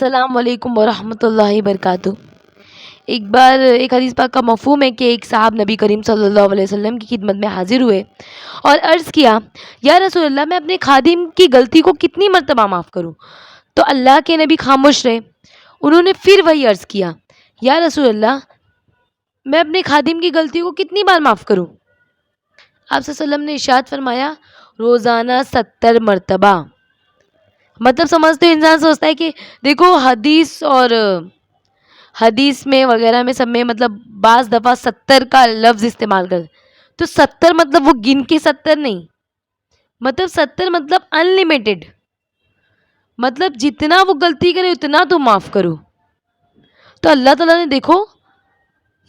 السلام علیکم ورحمۃ اللہ وبرکاتہ۔ ایک بار ایک حدیث پاک کا مفہوم ہے کہ ایک صاحب نبی کریم صلی اللہ علیہ وسلم کی خدمت میں حاضر ہوئے اور عرض کیا، یا رسول اللہ، میں اپنے خادم کی غلطی کو کتنی مرتبہ معاف کروں؟ تو اللہ کے نبی خاموش رہے۔ انہوں نے پھر وہی عرض کیا، یا رسول اللہ، میں اپنے خادم کی غلطی کو کتنی بار معاف کروں؟ آپ صلی اللہ علیہ وسلم نے ارشاد فرمایا، روزانہ 70 مرتبہ۔ مطلب سمجھتے انسان سوچتا ہے کہ دیکھو حدیث میں وغیرہ میں سب میں مطلب بعض دفعہ 70 کا لفظ استعمال کر، تو 70 مطلب وہ گن کے 70 نہیں، مطلب 70 مطلب انلیمیٹڈ، مطلب جتنا وہ غلطی کرے اتنا تو معاف کرو۔ تو اللہ تعالیٰ نے دیکھو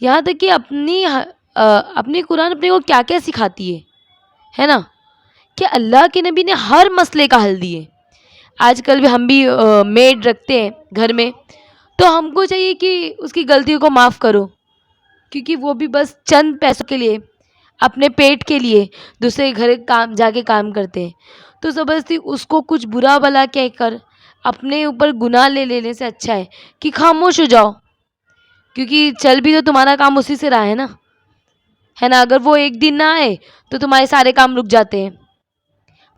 یہاں تک کہ اپنی قرآن اپنے کو کیا کیا سکھاتی ہے نا، کہ اللہ کے نبی نے ہر مسئلے کا حل دیے۔ آج کل بھی ہم بھی میڈ رکھتے ہیں گھر میں، تو ہم کو چاہیے کہ اس کی غلطیوں کو معاف کرو، کیونکہ وہ بھی بس چند پیسوں کے لیے، اپنے پیٹ کے لیے دوسرے کے گھر جا کے کام کرتے ہیں۔ تو زبردستی اس کو کچھ برا بلا کہہ کر اپنے اوپر گناہ لے لینے سے اچھا ہے کہ خاموش ہو جاؤ، کیونکہ چل بھی تو تمہارا کام اسی سے رہا ہے نا۔ اگر وہ ایک دن نہ آئے تو تمہارے سارے کام رک جاتے ہیں۔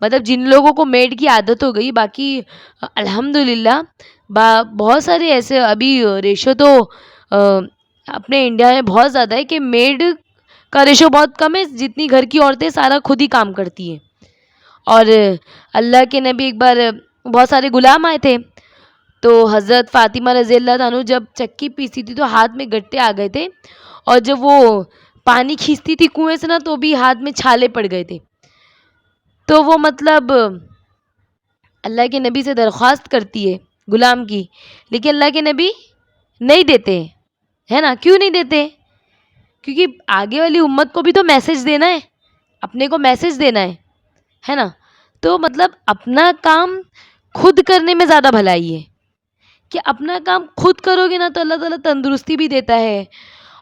مطلب جن لوگوں کو میڈ کی عادت ہو گئی، باقی الحمدللہ بہت سارے ایسے، ابھی ریشو تو اپنے انڈیا میں بہت زیادہ ہے کہ میڈ کا ریشو بہت کم ہے، جتنی گھر کی عورتیں سارا خود ہی کام کرتی ہیں۔ اور اللہ کے نبی ایک بار بہت سارے غلام آئے تھے، تو حضرت فاطمہ رضی اللہ عنہ جب چکی پیسی تھی تو ہاتھ میں گٹے آ گئے تھے، اور جب وہ پانی کھینچتی تھی کنویں سے نا تو بھی ہاتھ میں چھالے پڑ گئے تھے۔ تو وہ مطلب اللہ کے نبی سے درخواست کرتی ہے غلام کی، لیکن اللہ کے نبی نہیں دیتے ہے نا۔ کیوں نہیں دیتے؟ کیونکہ آگے والی امت کو بھی تو میسج دینا ہے، اپنے کو میسج دینا ہے نا۔ تو مطلب اپنا کام خود کرنے میں زیادہ بھلائی ہے، کہ اپنا کام خود کرو گے نا تو اللہ تعالیٰ تندرستی بھی دیتا ہے،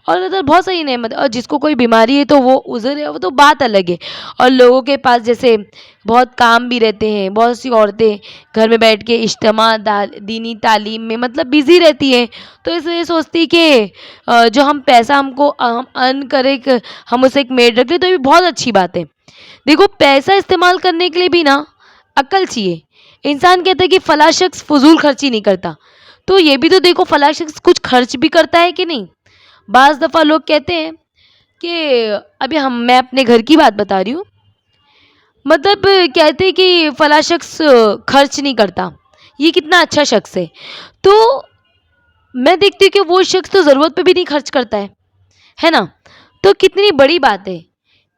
اور اللہ تعالیٰ بہت ساری نعمت ہے۔ اور جس کو کوئی بیماری ہے تو وہ عذر ہے، وہ تو بات الگ ہے۔ اور لوگوں کے پاس جیسے بہت کام بھی رہتے ہیں، بہت سی عورتیں گھر میں بیٹھ کے اجتماع دینی تعلیم میں مطلب بزی رہتی ہیں، تو اس لیے سوچتی کہ جو ہم پیسہ ہم ارن کرے ہم اسے ایک میڈ رکھ لیں تو یہ بھی بہت اچھی بات ہے۔ دیکھو پیسہ استعمال کرنے کے لیے بھی نا عقل چاہیے۔ انسان کہتا ہے کہ فلاں شخص فضول خرچی نہیں کرتا، تو یہ بھی تو دیکھو فلاں شخص کچھ خرچ بھی کرتا ہے کہ نہیں۔ بعض دفعہ لوگ کہتے ہیں کہ ابھی میں اپنے گھر کی بات بتا رہی ہوں، مطلب کہتے ہیں کہ فلاں شخص خرچ نہیں کرتا، یہ کتنا اچھا شخص ہے۔ تو میں دیکھتی ہوں کہ وہ شخص تو ضرورت پہ بھی نہیں خرچ کرتا ہے نا۔ تو کتنی بڑی بات ہے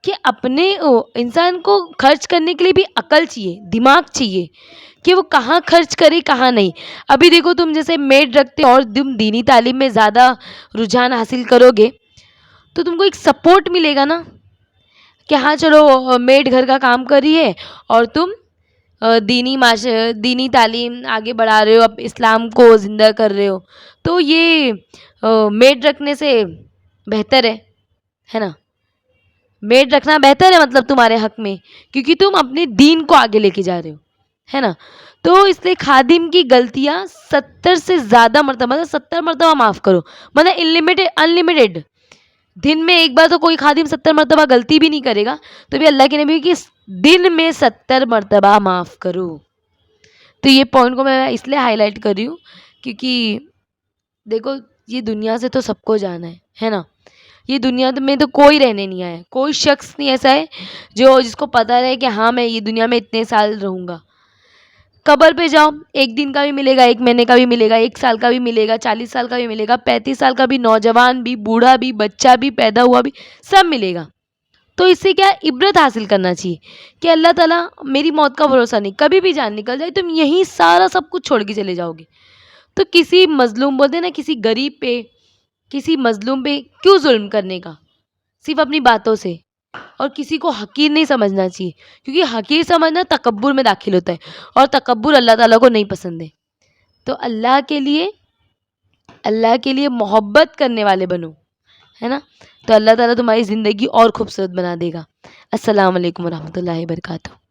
کہ اپنے انسان کو خرچ کرنے کے لیے بھی عقل چاہیے، دماغ چاہیے کہ وہ کہاں خرچ کرے کہاں نہیں۔ ابھی دیکھو تم جیسے میڈ رکھتے اور تم دینی تعلیم میں زیادہ رجحان حاصل کرو گے تو تم کو ایک سپورٹ ملے گا نا، کہ ہاں چلو میڈ گھر کا کام کر رہی ہے اور تم دینی تعلیم آگے بڑھا رہے ہو، اب اسلام کو زندہ کر رہے ہو، تو یہ میڈ رکھنے سے بہتر ہے نا۔ میڈ رکھنا بہتر ہے مطلب تمہارے حق میں، کیونکہ تم اپنے دین کو آگے لے کے جا رہے ہو، ہے نا۔ تو اس لیے خادم کی غلطیاں 70 سے زیادہ مرتبہ، مطلب 70 مرتبہ معاف کرو، مطلب انلیمیٹڈ۔ دن میں ایک بار تو کوئی خادم 70 مرتبہ غلطی بھی نہیں کرے گا، تو بھی اللہ کے نبی کی دن میں 70 مرتبہ معاف کرو۔ تو یہ پوائنٹ کو میں اس لیے ہائی لائٹ کر رہی ہوں کیونکہ دیکھو یہ دنیا سے تو سب کو جانا ہے نا۔ یہ دنیا میں تو کوئی رہنے نہیں آیا، کوئی شخص نہیں ایسا ہے جس کو پتہ رہے کہ ہاں میں یہ دنیا میں اتنے سال رہوں گا۔ قبر پہ جاؤ، ایک دن کا بھی ملے گا، ایک مہینے کا بھی ملے گا، 1 سال کا بھی ملے گا، 40 سال کا بھی ملے گا، 35 سال کا بھی، نوجوان بھی، بوڑھا بھی، بچہ بھی، پیدا ہوا بھی، سب ملے گا۔ تو اس سے کیا عبرت حاصل کرنا چاہیے کہ اللہ تعالیٰ میری موت کا بھروسہ نہیں، کبھی بھی جان نکل جائے تم یہیں سارا سب کچھ چھوڑ کے چلے جاؤ گے۔ تو کسی مظلوم، بولتے ہیں نا، کسی غریب پہ، کسی مظلوم پہ کیوں ظلم کرنے کا، صرف اپنی باتوں سے۔ اور کسی کو حقیر نہیں سمجھنا چاہیے، کیونکہ حقیر سمجھنا تکبر میں داخل ہوتا ہے، اور تکبر اللہ تعالیٰ کو نہیں پسند ہے۔ تو اللہ کے لیے محبت کرنے والے بنو، ہے نا۔ تو اللہ تعالیٰ تمہاری زندگی اور خوبصورت بنا دے گا۔ السلام علیکم ورحمۃ اللہ وبرکاتہ۔